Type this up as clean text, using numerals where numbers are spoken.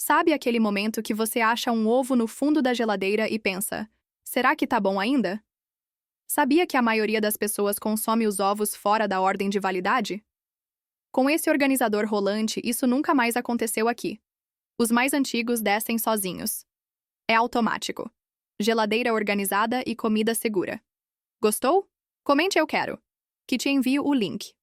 Sabe aquele momento que você acha um ovo no fundo da geladeira e pensa: será que tá bom ainda? Sabia que a maioria das pessoas consome os ovos fora da ordem de validade? Com esse organizador rolante, isso nunca mais aconteceu aqui. Os mais antigos descem sozinhos. É automático. Geladeira organizada e comida segura. Gostou? Comente eu quero, que te envio o link.